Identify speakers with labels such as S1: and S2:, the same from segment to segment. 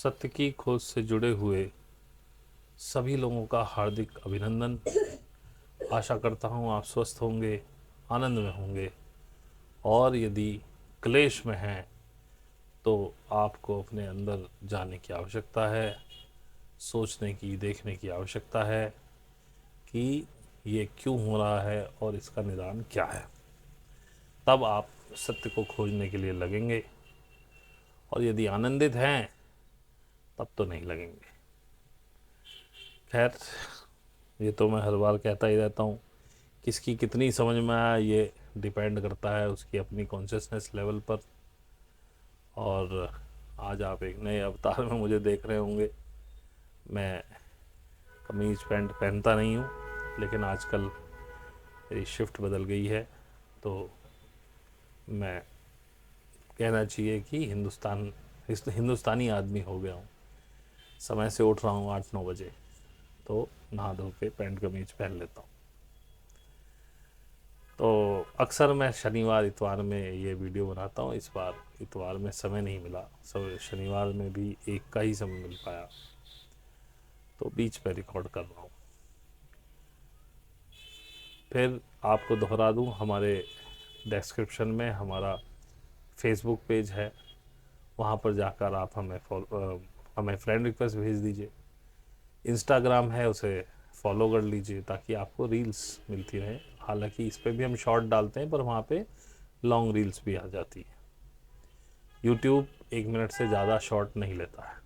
S1: सत्य की खोज से जुड़े हुए सभी लोगों का हार्दिक अभिनंदन। आशा करता हूँ आप स्वस्थ होंगे, आनंद में होंगे, और यदि क्लेश में हैं तो आपको अपने अंदर जाने की आवश्यकता है, सोचने की, देखने की आवश्यकता है कि ये क्यों हो रहा है और इसका निदान क्या है। तब आप सत्य को खोजने के लिए लगेंगे, और यदि आनंदित हैं तब तो नहीं लगेंगे। खैर, ये तो मैं हर बार कहता ही रहता हूँ। किसकी कितनी समझ में आए ये डिपेंड करता है उसकी अपनी कॉन्शियसनेस लेवल पर। और आज आप एक नए अवतार में मुझे देख रहे होंगे। मैं कमीज़ पैंट पहनता नहीं हूँ, लेकिन आजकल मेरी शिफ्ट बदल गई है, तो मैं कहना चाहिए कि हिंदुस्तानी आदमी हो गया हूँ। समय से उठ रहा हूँ 8-9 बजे, तो नहा धो के पैंट कमीज पहन लेता हूँ। तो अक्सर मैं शनिवार इतवार में ये वीडियो बनाता हूँ। इस बार इतवार में समय नहीं मिला, सब शनिवार में भी एक का ही समय मिल पाया, तो बीच पे रिकॉर्ड कर रहा हूँ। फिर आपको दोहरा दूँ, हमारे डिस्क्रिप्शन में हमारा फेसबुक पेज है, वहाँ पर जाकर आप हमें फ्रेंड रिक्वेस्ट भेज दीजिए। इंस्टाग्राम है, उसे फॉलो कर लीजिए ताकि आपको रील्स मिलती रहें। हालांकि इस पर भी हम शॉर्ट डालते हैं, पर वहाँ पे लॉन्ग रील्स भी आ जाती है। यूट्यूब 1 मिनट से ज़्यादा शॉर्ट नहीं लेता है,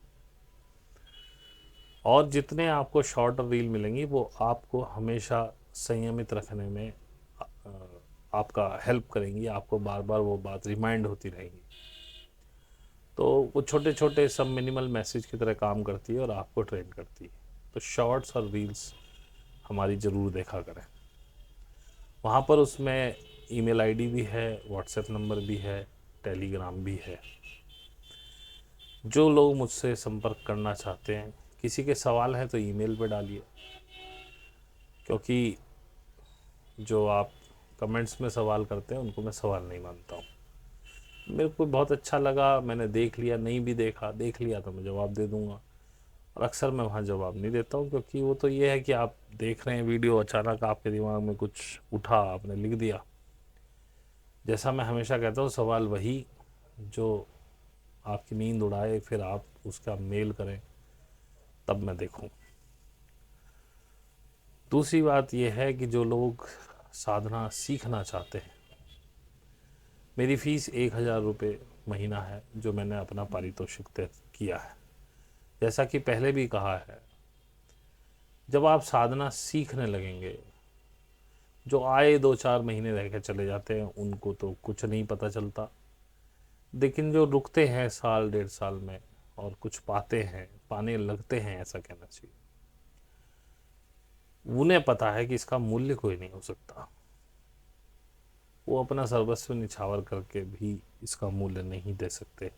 S1: और जितने आपको शॉर्ट रील मिलेंगी वो आपको हमेशा संयमित रखने में आपका हेल्प करेंगी। आपको बार बार वो बात रिमाइंड होती रहेगी, तो वो छोटे छोटे सब मिनिमल मैसेज की तरह काम करती है और आपको ट्रेन करती है। तो शॉर्ट्स और रील्स हमारी ज़रूर देखा करें। वहाँ पर उसमें ईमेल आईडी भी है, व्हाट्सएप नंबर भी है, टेलीग्राम भी है। जो लोग मुझसे संपर्क करना चाहते हैं, किसी के सवाल हैं तो ईमेल पे डालिए, क्योंकि जो आप कमेंट्स में सवाल करते हैं उनको मैं सवाल नहीं मानता हूँ। मेरे को बहुत अच्छा लगा, मैंने देख लिया, नहीं भी देखा, देख लिया तो मैं जवाब दे दूँगा। और अक्सर मैं वहाँ जवाब नहीं देता हूँ, क्योंकि वो तो ये है कि आप देख रहे हैं वीडियो, अचानक आपके दिमाग में कुछ उठा, आपने लिख दिया। जैसा मैं हमेशा कहता हूँ, सवाल वही जो आपकी नींद उड़ाए, फिर आप उसका मेल करें, तब मैं देखूं। दूसरी बात यह है कि जो लोग साधना सीखना चाहते हैं, मेरी फ़ीस 1,000 रुपये महीना है, जो मैंने अपना पारितोषिक तय किया है। जैसा कि पहले भी कहा है, जब आप साधना सीखने लगेंगे, जो आए 2-4 महीने रह के चले जाते हैं उनको तो कुछ नहीं पता चलता, लेकिन जो रुकते हैं साल 1.5 साल में और कुछ पाते हैं, पाने लगते हैं ऐसा कहना चाहिए, उन्हें पता है कि इसका मूल्य कोई नहीं हो सकता। वो अपना सर्वस्व निछावर करके भी इसका मूल्य नहीं दे सकते।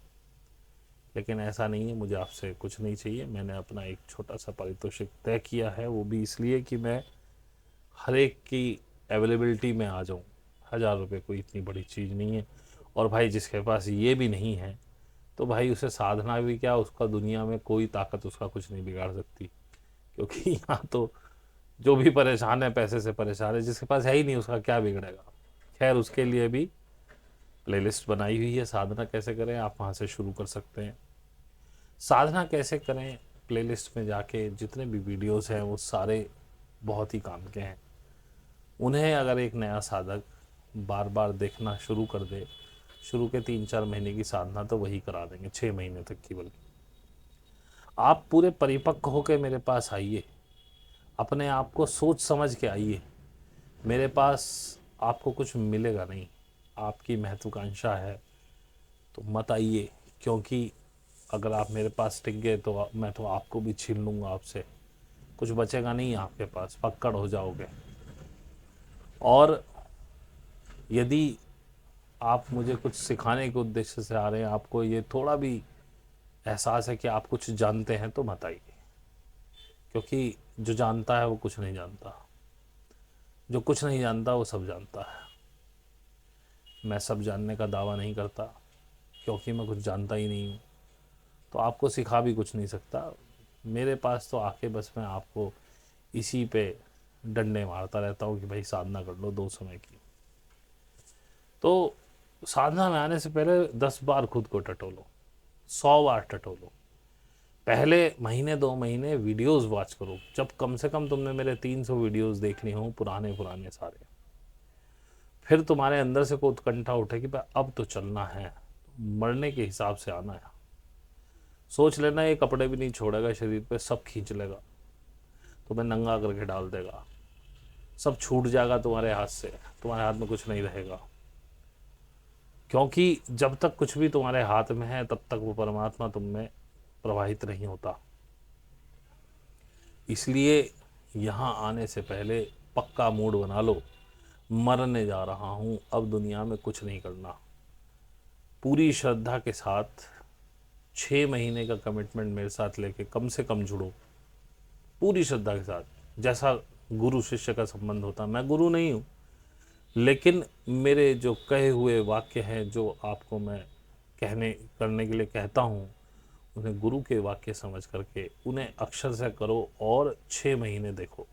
S1: लेकिन ऐसा नहीं है, मुझे आपसे कुछ नहीं चाहिए। मैंने अपना एक छोटा सा पारितोषिक तय किया है, वो भी इसलिए कि मैं हर एक की अवेलेबिलिटी में आ जाऊँ। 1,000 रुपये कोई इतनी बड़ी चीज़ नहीं है। और भाई जिसके पास ये भी नहीं है, तो भाई उसे साधना भी क्या, उसका दुनिया में कोई ताकत उसका कुछ नहीं बिगाड़ सकती। क्योंकि यहाँ तो जो भी परेशान है पैसे से परेशान है, जिसके पास है ही नहीं उसका क्या बिगड़ेगा। खैर, उसके लिए भी प्लेलिस्ट बनाई हुई है, साधना कैसे करें, आप वहाँ से शुरू कर सकते हैं। साधना कैसे करें, प्लेलिस्ट में जाके जितने भी वीडियोस हैं वो सारे बहुत ही काम के हैं। उन्हें अगर एक नया साधक बार बार देखना शुरू कर दे, शुरू के 3-4 महीने की साधना तो वही करा देंगे, 6 महीने तक की। बल्कि आप पूरे परिपक्व होकर मेरे पास आइए, अपने आप को सोच समझ के आइए। मेरे पास आपको कुछ मिलेगा नहीं। आपकी महत्वाकांक्षा है तो मत आइए, क्योंकि अगर आप मेरे पास टिक गए तो मैं तो आपको भी छीन लूँगा आपसे। कुछ बचेगा नहीं आपके पास, पक्कड़ हो जाओगे। और यदि आप मुझे कुछ सिखाने के उद्देश्य से आ रहे हैं, आपको ये थोड़ा भी एहसास है कि आप कुछ जानते हैं, तो मत आइए। क्योंकि जो जानता है वो कुछ नहीं जानता, जो कुछ नहीं जानता वो सब जानता है। मैं सब जानने का दावा नहीं करता, क्योंकि मैं कुछ जानता ही नहीं हूँ। तो आपको सिखा भी कुछ नहीं सकता। मेरे पास तो आके बस मैं आपको इसी पे डंडे मारता रहता हूँ कि भाई साधना कर लो 2 समय की। तो साधना में आने से पहले 10 बार खुद को टटोलो, 100 बार टटोलो। पहले महीने 2 महीने वीडियोस वॉच करो, जब कम से कम तुमने मेरे 300 वीडियोस देखने हो पुराने पुराने सारे, फिर तुम्हारे अंदर से कोई उत्कंठा उठे कि भाई अब तो चलना है, मरने के हिसाब से आना है। सोच लेना ये कपड़े भी नहीं छोड़ेगा शरीर पे, सब खींच लेगा, तुम्हें नंगा करके डाल देगा, सब छूट जाएगा तुम्हारे हाथ से, तुम्हारे हाथ में कुछ नहीं रहेगा। क्योंकि जब तक कुछ भी तुम्हारे हाथ में है तब तक वो परमात्मा तुम में प्रवाहित नहीं होता। इसलिए यहाँ आने से पहले पक्का मूड बना लो, मरने जा रहा हूँ, अब दुनिया में कुछ नहीं करना। पूरी श्रद्धा के साथ 6 महीने का कमिटमेंट मेरे साथ लेके कम से कम जुड़ो, पूरी श्रद्धा के साथ, जैसा गुरु शिष्य का संबंध होता। मैं गुरु नहीं हूँ, लेकिन मेरे जो कहे हुए वाक्य हैं, जो आपको मैं कहने करने के लिए कहता हूँ, उन्हें गुरु के वाक्य समझ करके उन्हें अक्षर से करो और 6 महीने देखो।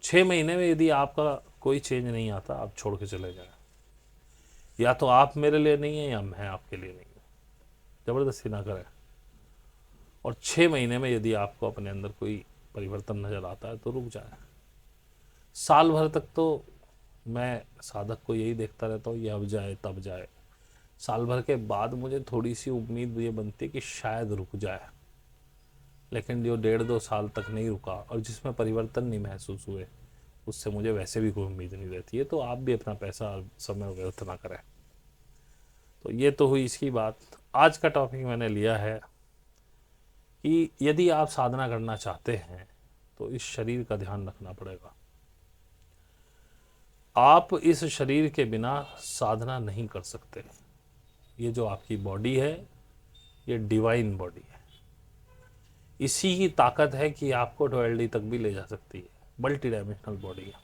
S1: 6 महीने में यदि आपका कोई चेंज नहीं आता, आप छोड़ के चले जाए। या तो आप मेरे लिए नहीं है या मैं आपके लिए नहीं हूँ, ज़बरदस्ती ना करें। और 6 महीने में यदि आपको अपने अंदर कोई परिवर्तन नज़र आता है तो रुक जाए। साल भर तक तो मैं साधक को यही देखता रहता हूँ, ये अब जाए तब जाए। साल भर के बाद मुझे थोड़ी सी उम्मीद ये बनती है कि शायद रुक जाए, लेकिन जो 1.5-2 साल तक नहीं रुका और जिसमें परिवर्तन नहीं महसूस हुए, उससे मुझे वैसे भी कोई उम्मीद नहीं रहती है। तो आप भी अपना पैसा और समय व्यर्थ ना करें। तो ये तो हुई इसकी बात। आज का टॉपिक मैंने लिया है कि यदि आप साधना करना चाहते हैं तो इस शरीर का ध्यान रखना पड़ेगा। आप इस शरीर के बिना साधना नहीं कर सकते। ये जो आपकी बॉडी है, ये डिवाइन बॉडी है। इसी की ताकत है कि आपको 12D तक भी ले जा सकती है। मल्टी डायमेंशनल बॉडी है।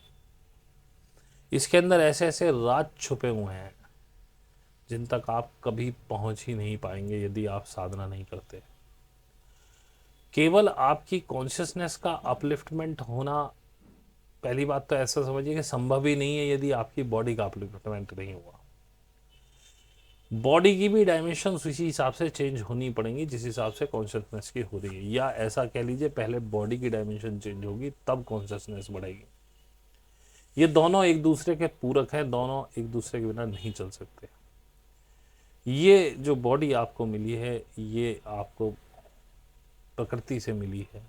S1: इसके अंदर ऐसे ऐसे राज छुपे हुए हैं जिन तक आप कभी पहुंच ही नहीं पाएंगे यदि आप साधना नहीं करते। केवल आपकी कॉन्शियसनेस का अपलिफ्टमेंट होना, पहली बात तो ऐसा समझिए कि संभव ही नहीं है यदि आपकी बॉडी का अपलिफ्टमेंट नहीं हुआ। बॉडी की भी डायमेंशन उसी हिसाब से चेंज होनी पड़ेंगी जिस हिसाब से कॉन्शियसनेस की हो रही है, या ऐसा कह लीजिए पहले बॉडी की डायमेंशन चेंज होगी तब कॉन्शियसनेस बढ़ेगी। ये दोनों एक दूसरे के पूरक हैं, दोनों एक दूसरे के बिना नहीं चल सकते। ये जो बॉडी आपको मिली है, ये आपको प्रकृति से मिली है।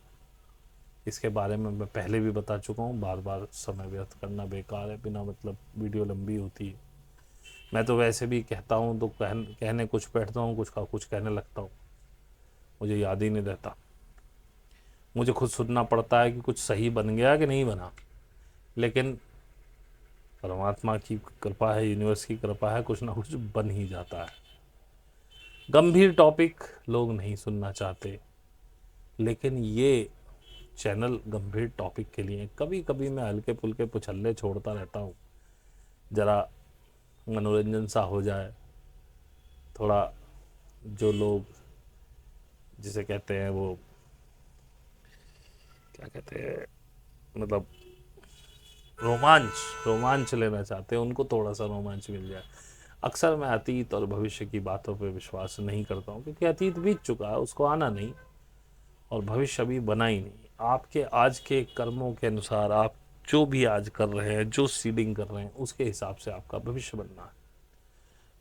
S1: इसके बारे में मैं पहले भी बता चुका हूँ, बार बार समय व्यर्थ करना बेकार है, बिना मतलब वीडियो लंबी होती है। मैं तो वैसे भी कहता हूँ तो कहने कुछ बैठता हूँ, कुछ का कुछ कहने लगता हूँ, मुझे याद ही नहीं रहता। मुझे खुद सुनना पड़ता है कि कुछ सही बन गया कि नहीं बना, लेकिन परमात्मा की कृपा है, यूनिवर्स की कृपा है, कुछ ना कुछ बन ही जाता है। गंभीर टॉपिक लोग नहीं सुनना चाहते, लेकिन ये चैनल गंभीर टॉपिक के लिए। कभी कभी मैं हल्के फुल्के पुछल्ले छोड़ता रहता हूँ, ज़रा मनोरंजन सा हो जाए, थोड़ा जो लोग जिसे कहते हैं वो क्या कहते हैं, मतलब रोमांच रोमांच लेना चाहते हैं, उनको थोड़ा सा रोमांच मिल जाए। अक्सर मैं अतीत और भविष्य की बातों पर विश्वास नहीं करता हूँ, क्योंकि अतीत बीत चुका है, उसको आना नहीं, और भविष्य अभी बना ही नहीं। आपके आज के कर्मों के अनुसार आप जो भी आज कर रहे हैं, जो सीडिंग कर रहे हैं, उसके हिसाब से आपका भविष्य बनना है।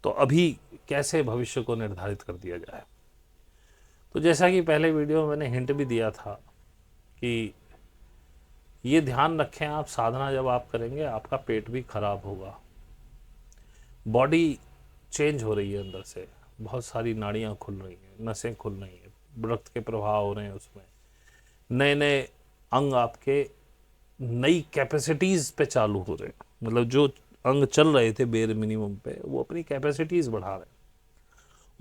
S1: तो अभी कैसे भविष्य को निर्धारित कर दिया जाए? तो जैसा कि पहले वीडियो में मैंने हिंट भी दिया था कि ये ध्यान रखें, आप साधना जब आप करेंगे आपका पेट भी खराब होगा, बॉडी चेंज हो रही है अंदर से, बहुत सारी नाड़ियाँ खुल रही हैं, नसें खुल रही हैं, रक्त के प्रवाह हो रहे हैं, उसमें नए नए अंग आपके नई कैपेसिटीज़ पे चालू हो रहे हैं। मतलब जो अंग चल रहे थे बेर मिनिमम पे, वो अपनी कैपेसिटीज़ बढ़ा रहे हैं।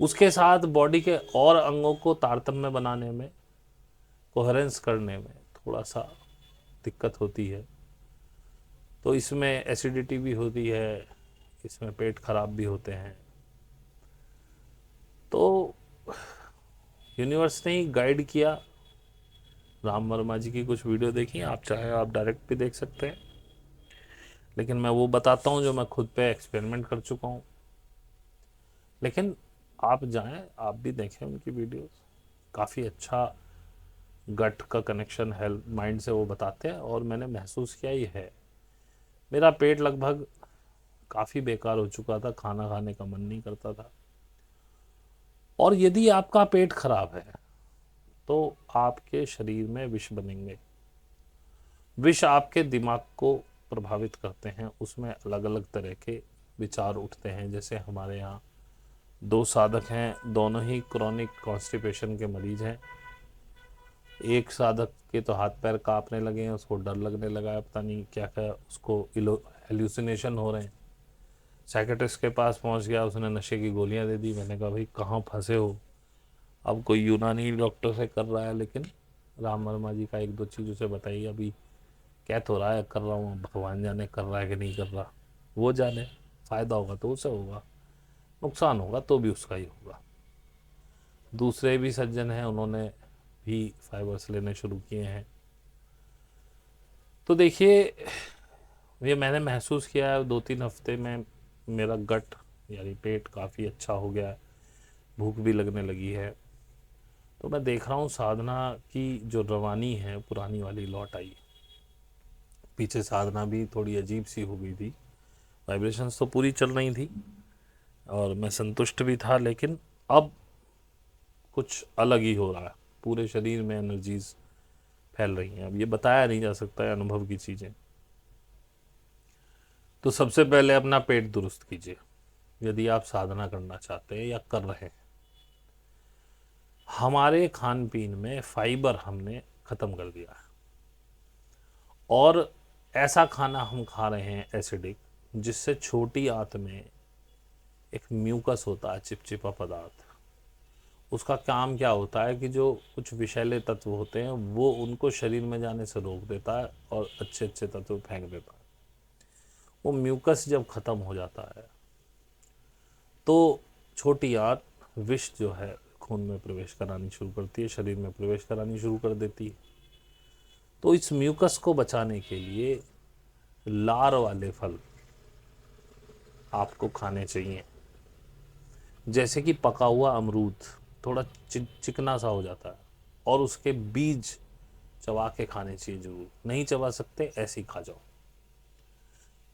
S1: उसके साथ बॉडी के और अंगों को तारतम्य बनाने में, कोहेरेंस करने में थोड़ा सा दिक्कत होती है। तो इसमें एसिडिटी भी होती है, इसमें पेट खराब भी होते हैं। तो यूनिवर्स ने ही गाइड किया। राम वर्मा जी की कुछ वीडियो देखी, आप चाहे आप डायरेक्ट भी देख सकते हैं, लेकिन मैं वो बताता हूँ जो मैं खुद पे एक्सपेरिमेंट कर चुका हूँ। लेकिन आप जाएं, आप भी देखें उनकी वीडियोस, काफ़ी अच्छा गट का कनेक्शन हेल्थ माइंड से वो बताते हैं। और मैंने महसूस किया ही है, मेरा पेट लगभग काफ़ी बेकार हो चुका था, खाना खाने का मन नहीं करता था। और यदि आपका पेट खराब है तो आपके शरीर में विष बनेंगे। विष आपके दिमाग को प्रभावित करते हैं, उसमें अलग अलग तरह के विचार उठते हैं। जैसे हमारे यहाँ दो साधक हैं, दोनों ही क्रॉनिक कॉन्स्टिपेशन के मरीज हैं। एक साधक के तो हाथ पैर कांपने लगे हैं, उसको डर लगने लगा है, पता नहीं क्या क्या उसको हेल्यूसिनेशन हो रहे हैं। साइकेट्रिस्ट के पास पहुंच गया, उसने नशे की गोलियां दे दी। मैंने कहा भाई कहाँ फंसे हो। अब कोई यूनानी डॉक्टर से कर रहा है, लेकिन राम वर्मा जी का एक दो चीज़ उसे बताइए, अभी क्या तो रहा है, कर रहा हूँ, भगवान जाने कर रहा है कि नहीं कर रहा, वो जाने। फ़ायदा होगा तो उसे होगा, नुकसान होगा तो भी उसका ही होगा। दूसरे भी सज्जन हैं, उन्होंने भी फाइबर्स लेने शुरू किए हैं। तो देखिए, ये मैंने महसूस किया है 2-3 हफ्ते में मेरा गट यानी पेट काफ़ी अच्छा हो गया है, भूख भी लगने लगी है। तो मैं देख रहा हूँ साधना की जो रवानी है पुरानी वाली लौट आई। पीछे साधना भी थोड़ी अजीब सी हो गई थी, वाइब्रेशंस तो पूरी चल रही थी और मैं संतुष्ट भी था, लेकिन अब कुछ अलग ही हो रहा है। पूरे शरीर में एनर्जीज फैल रही हैं। अब ये बताया नहीं जा सकता है, अनुभव की चीज़ें। तो सबसे पहले अपना पेट दुरुस्त कीजिए यदि आप साधना करना चाहते हैं या कर रहे हैं। हमारे खान पीन में फाइबर हमने ख़त्म कर दिया है, और ऐसा खाना हम खा रहे हैं एसिडिक, जिससे छोटी आंत में एक म्यूकस होता है, चिपचिपा पदार्थ। उसका काम क्या होता है कि जो कुछ विषैले तत्व होते हैं वो उनको शरीर में जाने से रोक देता है और अच्छे अच्छे तत्व फेंक देता है। वो म्यूकस जब ख़त्म हो जाता है तो छोटी आंत विष जो है खून में प्रवेश करानी शुरू करती है, शरीर में प्रवेश करानी शुरू कर देती है। तो इस म्यूकस को बचाने के लिए लार वाले फल आपको खाने चाहिए। जैसे कि पका हुआ अमरूद थोड़ा चिकना सा हो जाता है, और उसके बीज चबा के खाने चाहिए। जरूर नहीं चबा सकते ऐसे ही खा जाओ,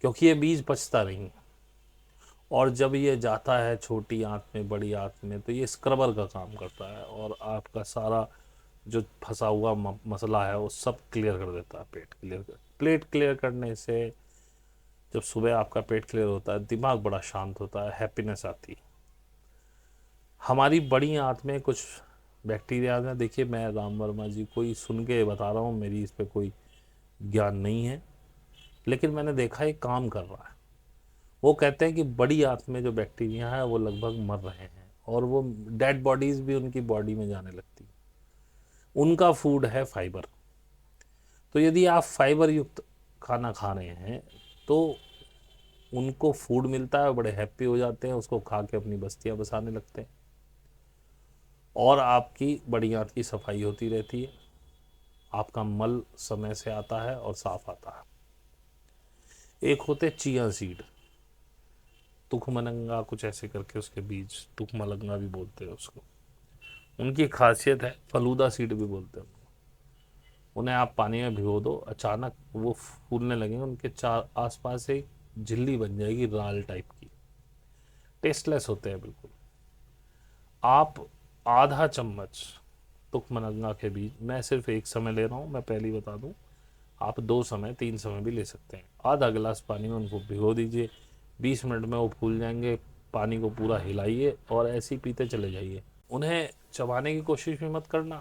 S1: क्योंकि ये बीज पचता नहीं है। और जब ये जाता है छोटी आंत में बड़ी आंत में, तो ये स्क्रबर का काम करता है और आपका सारा जो फंसा हुआ मसला है वो सब क्लियर कर देता है। पेट क्लियर करने से जब सुबह आपका पेट क्लियर होता है, दिमाग बड़ा शांत होता है, हैप्पीनेस आती है। हमारी बड़ी आंत में कुछ बैक्टीरिया हैं। देखिए, मैं राम वर्मा जी को ही सुन के बता रहा हूँ, मेरी इस पर कोई ज्ञान नहीं है, लेकिन मैंने देखा ये काम कर रहा है। वो कहते हैं कि बड़ी आंत में जो बैक्टीरिया है वो लगभग मर रहे हैं, और वो डेड बॉडीज भी उनकी बॉडी में जाने लगती है। उनका फूड है फाइबर। तो यदि आप फाइबर युक्त खाना खा रहे हैं तो उनको फूड मिलता है, बड़े हैप्पी हो जाते हैं, उसको खा के अपनी बस्तियां बसाने लगते हैं, और आपकी बड़ी आंत की सफाई होती रहती है। आपका मल समय से आता है और साफ आता है। एक होते चिया सीड, तुखमलंगा कुछ ऐसे करके उसके बीज, तुखमलंगा भी बोलते हैं उसको। उनकी खासियत है, फलूदा सीड भी बोलते हैं। उन्हें आप पानी में भिगो दो, अचानक वो फूलने लगेंगे, उनके चार आसपास एक झिल्ली बन जाएगी राल टाइप की। टेस्टलेस होते हैं बिल्कुल। आप आधा चम्मच तुखमलंगा के बीज, मैं सिर्फ एक समय ले रहा हूँ, मैं पहले ही बता दूँ, आप 2 समय 3 समय भी ले सकते हैं। आधा गिलास पानी में उनको भिगो दीजिए, 20 मिनट में वो फूल जाएंगे। पानी को पूरा हिलाइए और ऐसे ही पीते चले जाइए। उन्हें चबाने की कोशिश भी मत करना,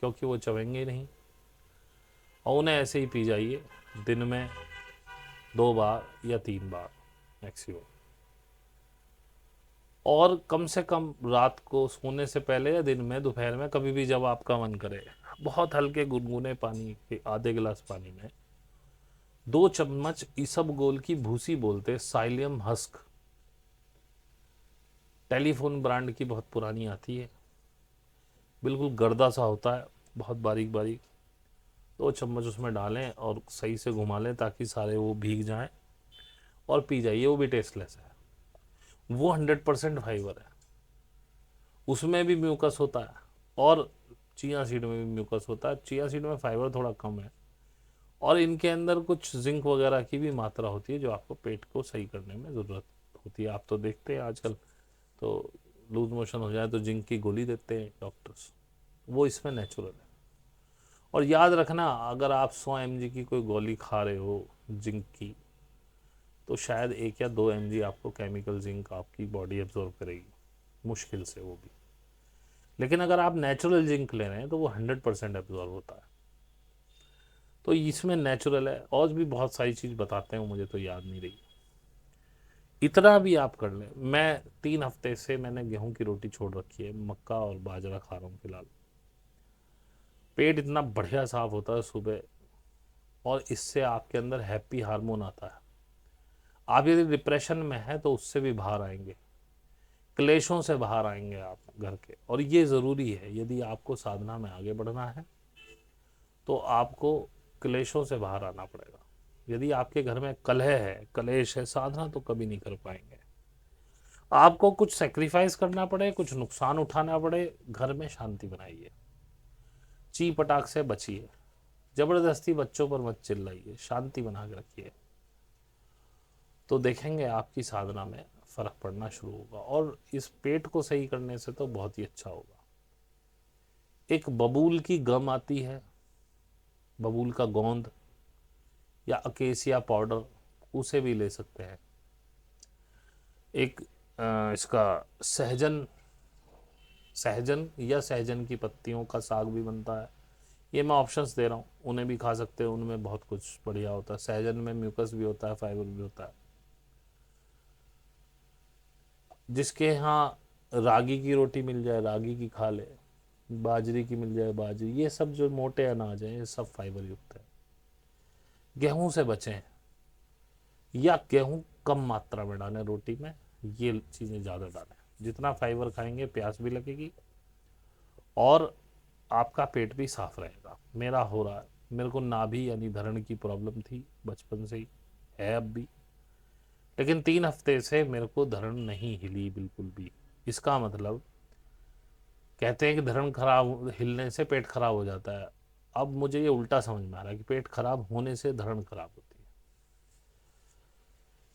S1: क्योंकि वो चबेंगे ही नहीं, और उन्हें ऐसे ही पी जाइए दिन में 2 बार या 3 बार मैक्सिमम। और कम से कम रात को सोने से पहले या दिन में दोपहर में कभी भी जब आपका मन करे, बहुत हल्के गुनगुने पानी के आधे गिलास पानी में 2 चम्मच इसबगोल की भूसी, बोलते साइलियम हस्क, टेलीफोन ब्रांड की बहुत पुरानी आती है, बिल्कुल गर्दा सा होता है, बहुत बारीक बारीक। 2 चम्मच उसमें डालें और सही से घुमा लें ताकि सारे वो भीग जाएं और पी जाइए। वो भी टेस्टलेस है, वो 100% फाइबर है, उसमें भी म्यूकस होता है और चिया सीड में भी म्यूकस होता है। चिया सीड में फाइबर थोड़ा कम है और इनके अंदर कुछ जिंक वगैरह की भी मात्रा होती है जो आपको पेट को सही करने में ज़रूरत होती है। आप तो देखते हैं आजकल तो लूज मोशन हो जाए तो जिंक की गोली देते हैं डॉक्टर्स, वो इसमें नेचुरल है। और याद रखना, अगर आप 100 mg की कोई गोली खा रहे हो जिंक की, तो शायद 1 या 2 mg आपको केमिकल जिंक आपकी बॉडी एब्जॉर्ब करेगी, मुश्किल से वो भी। लेकिन अगर आप नेचुरल जिंक ले रहे हैं तो वो 100% एब्जॉर्ब होता है। तो इसमें नेचुरल है। और भी बहुत सारी चीज़ बताते हैं, मुझे तो याद नहीं रही। इतना भी आप कर लें। मैं 3 हफ्ते से मैंने गेहूं की रोटी छोड़ रखी है, मक्का और बाजरा खा रहा हूँ फिलहाल। पेट इतना बढ़िया साफ होता है सुबह, और इससे आपके अंदर हैप्पी हार्मोन आता है। आप यदि डिप्रेशन में हैं तो उससे भी बाहर आएंगे, क्लेशों से बाहर आएंगे आप घर के। और ये ज़रूरी है, यदि आपको साधना में आगे बढ़ना है तो आपको क्लेशों से बाहर आना पड़ेगा। यदि आपके घर में कलह है, क्लेश है, साधना तो कभी नहीं कर पाएंगे। आपको कुछ सेक्रीफाइस करना पड़े, कुछ नुकसान उठाना पड़े, घर में शांति बनाइए, ची पटाख से बचिए, जबरदस्ती बच्चों पर मत चिल्लाइए, शांति बना के रखिए। तो देखेंगे आपकी साधना में फर्क पड़ना शुरू होगा। और इस पेट को सही करने से तो बहुत ही अच्छा होगा। एक बबूल की गम आती है, बबूल का गोंद या अकेसिया पाउडर, उसे भी ले सकते हैं। एक इसका सहजन, सहजन या सहजन की पत्तियों का साग भी बनता है। ये मैं ऑप्शंस दे रहा हूँ, उन्हें भी खा सकते हैं, उनमें बहुत कुछ बढ़िया होता है। सहजन में म्यूकस भी होता है, फाइबर भी होता है। जिसके यहाँ रागी की रोटी मिल जाए रागी की खा ले, बाजरे की मिल जाए बाजरी, ये सब जो मोटे अनाज हैं ये सब फाइबर युक्त है। गेहूं से बचें, या गेहूं कम मात्रा में डालें रोटी में, ये चीज़ें ज़्यादा डालें। जितना फाइबर खाएंगे प्यास भी लगेगी और आपका पेट भी साफ रहेगा। मेरा हो रहा है, मेरे को नाभि यानी धरण की प्रॉब्लम थी बचपन से ही, है अब भी, लेकिन 3 हफ्ते से मेरे को धरण नहीं हिली बिल्कुल भी। इसका मतलब, कहते हैं कि धरण खराब हिलने से पेट खराब हो जाता है। अब मुझे ये उल्टा समझ में आ रहा है कि पेट खराब होने से धरण खराब होती है।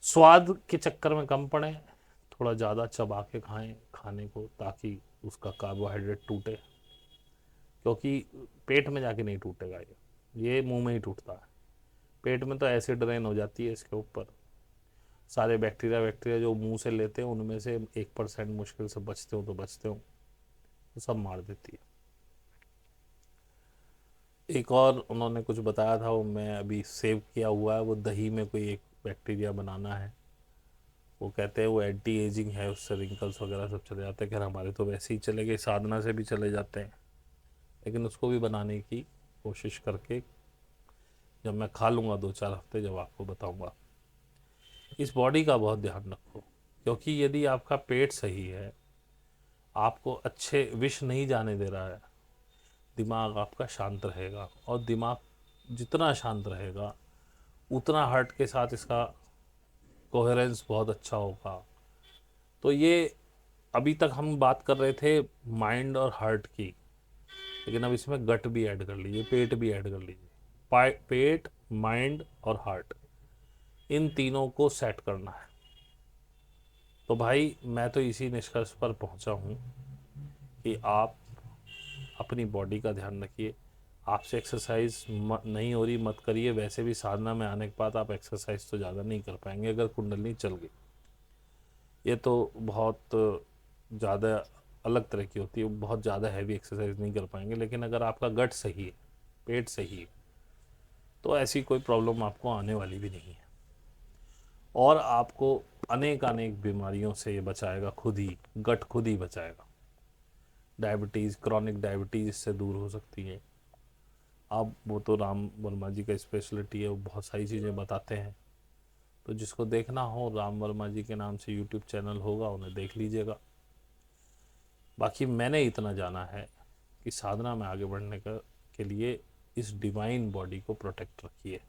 S1: स्वाद के चक्कर में कम पड़े, थोड़ा ज़्यादा चबा के खाएं खाने को, ताकि उसका कार्बोहाइड्रेट टूटे, क्योंकि पेट में जाके नहीं टूटेगा ये मुंह में ही टूटता है। पेट में तो एसिड रेन हो जाती है इसके ऊपर, सारे बैक्टीरिया वैक्टीरिया जो मुंह से लेते हैं उनमें से 1% मुश्किल से बचते हो तो बचते हो, तो सब मार देती है। एक और उन्होंने कुछ बताया था, वो मैं अभी सेव किया हुआ है, वो दही में कोई एक बैक्टीरिया बनाना है। वो कहते हैं वो एंटी एजिंग है, उससे रिंकल्स वगैरह सब चले जाते हैं। खैर हमारे तो वैसे ही चले गए, साधना से भी चले जाते हैं, लेकिन उसको भी बनाने की कोशिश करके जब मैं खा लूँगा 2-4 हफ्ते, जब आपको बताऊँगा। इस बॉडी का बहुत ध्यान रखो, क्योंकि यदि आपका पेट सही है, आपको अच्छे विष नहीं जाने दे रहा है, दिमाग आपका शांत रहेगा। और दिमाग जितना शांत रहेगा उतना हार्ट के साथ इसका कोहेरेंस बहुत अच्छा होगा। तो ये, अभी तक हम बात कर रहे थे माइंड और हार्ट की, लेकिन अब इसमें गट भी ऐड कर लीजिए, पेट भी ऐड कर लीजिए। पेट, माइंड और हार्ट, इन तीनों को सेट करना है। तो भाई मैं तो इसी निष्कर्ष पर पहुंचा हूं कि आप अपनी बॉडी का ध्यान रखिए। आपसे एक्सरसाइज नहीं हो रही, मत करिए। वैसे भी साधना में आने के बाद आप एक्सरसाइज तो ज़्यादा नहीं कर पाएंगे अगर कुंडली चल गई। ये तो बहुत ज़्यादा अलग तरह की होती है, बहुत ज़्यादा हैवी एक्सरसाइज नहीं कर पाएंगे। लेकिन अगर आपका गट सही है, पेट सही है, तो ऐसी कोई प्रॉब्लम आपको आने वाली भी नहीं है। और आपको अनेक अनेक बीमारियों से ये बचाएगा, खुद ही गट खुद ही बचाएगा। डायबिटीज़, क्रॉनिक डायबिटीज़ इससे दूर हो सकती है। अब वो तो राम वर्मा जी का स्पेशलिटी है, वो बहुत सारी चीज़ें बताते हैं। तो जिसको देखना हो, राम वर्मा जी के नाम से यूट्यूब चैनल होगा, उन्हें देख लीजिएगा। बाकी मैंने इतना जाना है कि साधना में आगे बढ़ने के लिए इस डिवाइन बॉडी को प्रोटेक्ट रखिए।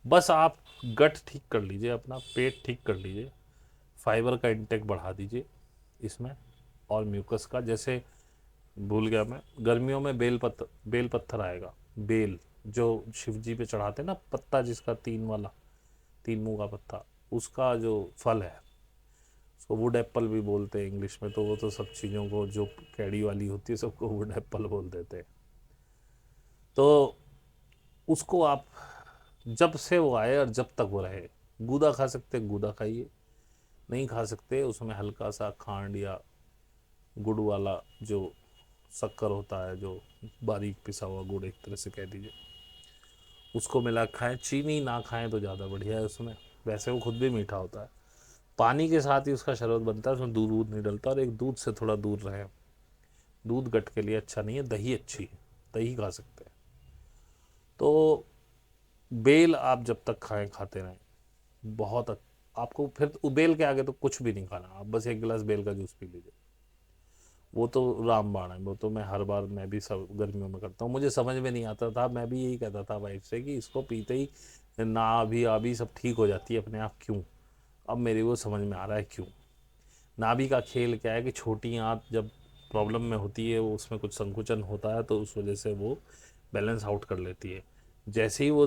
S1: बस आप गट ठीक कर लीजिए, अपना पेट ठीक कर लीजिए, फाइबर का इंटेक बढ़ा दीजिए इसमें, और म्यूकस का, जैसे भूल गया मैं, गर्मियों में बेल पत्थर आएगा, बेल जो शिव जी पे चढ़ाते हैं ना, पत्ता जिसका 3 वाला, 3 मुंह का पत्ता, उसका जो फल है उसको वुड एप्पल भी बोलते हैं इंग्लिश में। तो वो तो सब चीज़ों को जो कैडी वाली होती है सबको वुड एप्पल बोल देते हैं। तो उसको आप जब से वो आए और जब तक वो रहे, गूदा खा सकते गूदा खाइए, नहीं खा सकते उसमें हल्का सा खांड या गुड़ वाला जो शक्कर होता है, जो बारीक पिसा हुआ गुड़ एक तरह से कह दीजिए, उसको मिला खाएं। चीनी ना खाएं तो ज़्यादा बढ़िया है उसमें, वैसे वो खुद भी मीठा होता है। पानी के साथ ही उसका शरबत बनता है, उसमें दूध वूध नहीं डलता, और एक दूध से थोड़ा दूर रहें, दूध गट के लिए अच्छा नहीं है। दही अच्छी है, दही खा सकते हैं। तो बेल आप जब तक खाएं खाते रहें, आपको फिर बेल के आगे तो कुछ भी नहीं खाना, आप बस 1 गिलास बेल का जूस पी लीजिए। वो तो रामबाण है, वो तो मैं हर बार, मैं भी सब गर्मियों में करता हूँ। मुझे समझ में नहीं आता था, मैं भी यही कहता था वाइफ से कि इसको पीते ही नाभि सब ठीक हो जाती है अपने आप, क्यों? अब मेरे को समझ में आ रहा है क्यों। नाभि का खेल क्या है कि छोटी आंत जब प्रॉब्लम में होती है, वो उसमें कुछ संकुचन होता है, तो उस वजह से वो बैलेंस आउट कर लेती है। जैसे ही वो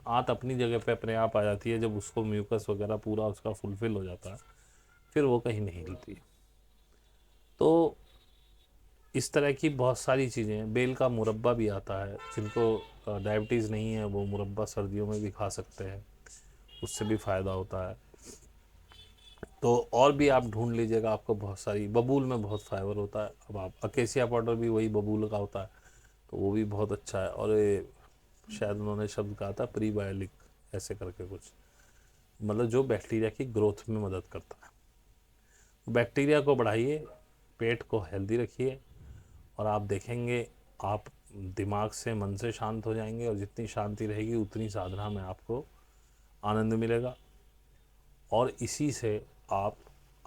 S1: आंत अपनी जगह पे अपने आप आ जाती है, जब उसको म्यूकस वगैरह पूरा उसका फुलफिल हो जाता है, फिर वो कहीं नहीं हिलती। तो इस तरह की बहुत सारी चीज़ें हैं। बेल का मुरब्बा भी आता है, जिनको डायबिटीज़ नहीं है वो मुरब्बा सर्दियों में भी खा सकते हैं, उससे भी फ़ायदा होता है। तो और भी आप ढूंढ लीजिएगा, आपको बहुत सारी, बबूल में बहुत फाइबर होता है। अब आप अकेसिया पाउडर भी वही बबूल का होता है, तो वो भी बहुत अच्छा है। और ये शायद उन्होंने शब्द कहा था प्रीबायोटिक ऐसे करके कुछ, मतलब जो बैक्टीरिया की ग्रोथ में मदद करता है। बैक्टीरिया को बढ़ाइए, पेट को हेल्दी रखिए, और आप देखेंगे आप दिमाग से, मन से शांत हो जाएंगे, और जितनी शांति रहेगी उतनी साधना में आपको आनंद मिलेगा, और इसी से आप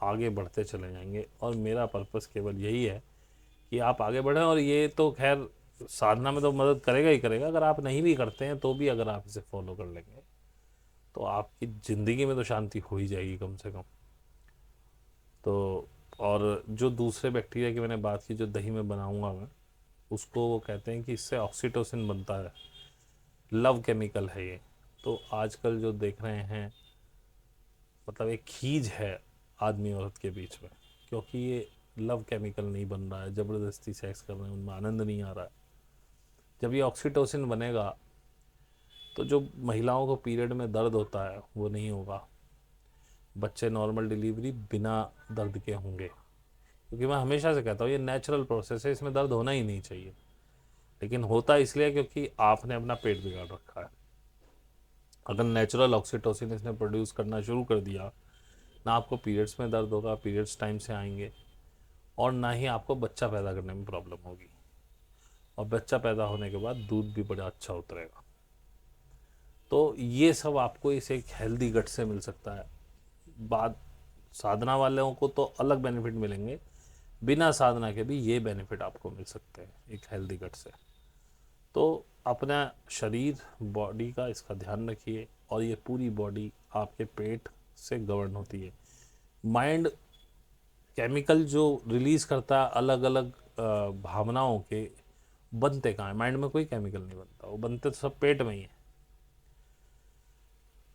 S1: आगे बढ़ते चले जाएंगे। और मेरा पर्पस केवल यही है कि आप आगे बढ़ें। और ये तो खैर साधना में तो मदद करेगा ही करेगा, अगर आप नहीं भी करते हैं तो भी अगर आप इसे फॉलो कर लेंगे तो आपकी ज़िंदगी में तो शांति हो ही जाएगी कम से कम। तो और जो दूसरे बैक्टीरिया की मैंने बात की, जो दही में बनाऊंगा मैं, उसको वो कहते हैं कि इससे ऑक्सीटोसिन बनता है, लव केमिकल है ये। तो आजकल जो देख रहे हैं, मतलब एक खींच है आदमी औरत के बीच में, क्योंकि ये लव केमिकल नहीं बन रहा है, ज़बरदस्ती सेक्स कर रहे हैं, उनमें आनंद नहीं आ रहा है। जब ये ऑक्सीटोसिन बनेगा तो जो महिलाओं को पीरियड में दर्द होता है वो नहीं होगा, बच्चे नॉर्मल डिलीवरी बिना दर्द के होंगे। क्योंकि मैं हमेशा से कहता हूँ ये नेचुरल प्रोसेस है, इसमें दर्द होना ही नहीं चाहिए, लेकिन होता इसलिए क्योंकि आपने अपना पेट बिगाड़ रखा है। अगर नेचुरल ऑक्सीटोसिन इसने प्रोड्यूस करना शुरू कर दिया, ना आपको पीरियड्स में दर्द होगा, पीरियड्स टाइम से आएंगे, और ना ही आपको बच्चा पैदा करने में प्रॉब्लम होगी, और बच्चा पैदा होने के बाद दूध भी बड़ा अच्छा उतरेगा। तो ये सब आपको इस एक हेल्दी गट से मिल सकता है। बात साधना वालों को तो अलग बेनिफिट मिलेंगे, बिना साधना के भी ये बेनिफिट आपको मिल सकते हैं एक हेल्दी गट से। तो अपना शरीर, बॉडी का इसका ध्यान रखिए, और ये पूरी बॉडी आपके पेट से गवर्न होती है। माइंड केमिकल जो रिलीज करता है अलग अलग भावनाओं के, बनते कहाँ है? माइंड में कोई केमिकल नहीं बनता, वो बनते तो सब पेट में ही है।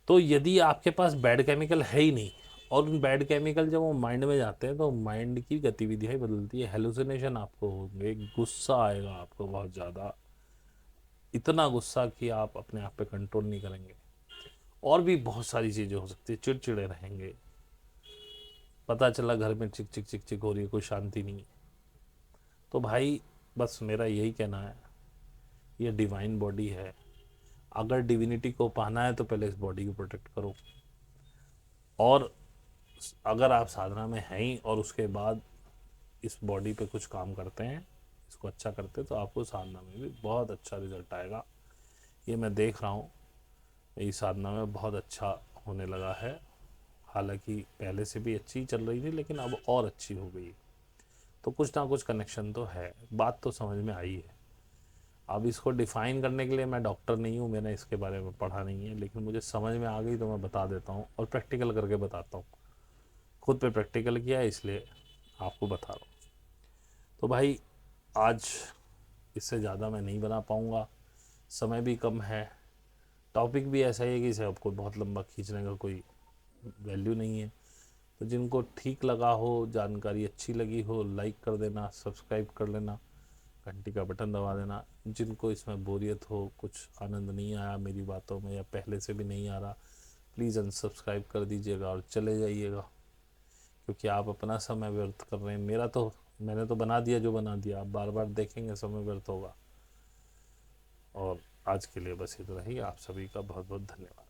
S1: तो यदि आपके पास बैड केमिकल है ही नहीं, और उन बैड केमिकल जब वो माइंड में जाते हैं तो माइंड की गतिविधियाँ बदलती है, हेलुसिनेशन आपको होंगे, गुस्सा आएगा आपको बहुत ज़्यादा, इतना गुस्सा कि आप अपने आप पे कंट्रोल नहीं करेंगे। और भी बहुत सारी चीज़ें हो सकती है, चिड़चिड़े रहेंगे, पता चला घर में चिक चिक चिक चिक हो रही है, कोई शांति नहीं है। तो भाई बस मेरा यही कहना है, ये डिवाइन बॉडी है, अगर डिविनिटी को पाना है तो पहले इस बॉडी को प्रोटेक्ट करो। और अगर आप साधना में हैं ही और उसके बाद इस बॉडी पे कुछ काम करते हैं, इसको अच्छा करते हैं, तो आपको साधना में भी बहुत अच्छा रिजल्ट आएगा। ये मैं देख रहा हूँ, मेरी साधना में बहुत अच्छा होने लगा है। हालांकि पहले से भी अच्छी चल रही थी, लेकिन अब और अच्छी हो गई। तो कुछ ना कुछ कनेक्शन तो है, बात तो समझ में आई है। अब इसको डिफ़ाइन करने के लिए मैं डॉक्टर नहीं हूँ, मैंने इसके बारे में पढ़ा नहीं है, लेकिन मुझे समझ में आ गई तो मैं बता देता हूँ और प्रैक्टिकल करके बताता हूँ। खुद पे प्रैक्टिकल किया है इसलिए आपको बता रहा हूँ। तो भाई आज इससे ज़्यादा मैं नहीं बना पाऊँगा, समय भी कम है, टॉपिक भी ऐसा ही है कि इसे आपको बहुत लंबा खींचने का कोई वैल्यू नहीं है। तो जिनको ठीक लगा हो, जानकारी अच्छी लगी हो, लाइक कर देना, सब्सक्राइब कर लेना, घंटी का बटन दबा देना। जिनको इसमें बोरियत हो, कुछ आनंद नहीं आया मेरी बातों में या पहले से भी नहीं आ रहा, प्लीज़ अनसब्सक्राइब कर दीजिएगा और चले जाइएगा, क्योंकि आप अपना समय व्यर्थ कर रहे हैं। मैंने तो बना दिया जो बना दिया, आप बार बार देखेंगे समय व्यर्थ होगा। और आज के लिए बस इतना ही। आप सभी का बहुत बहुत धन्यवाद।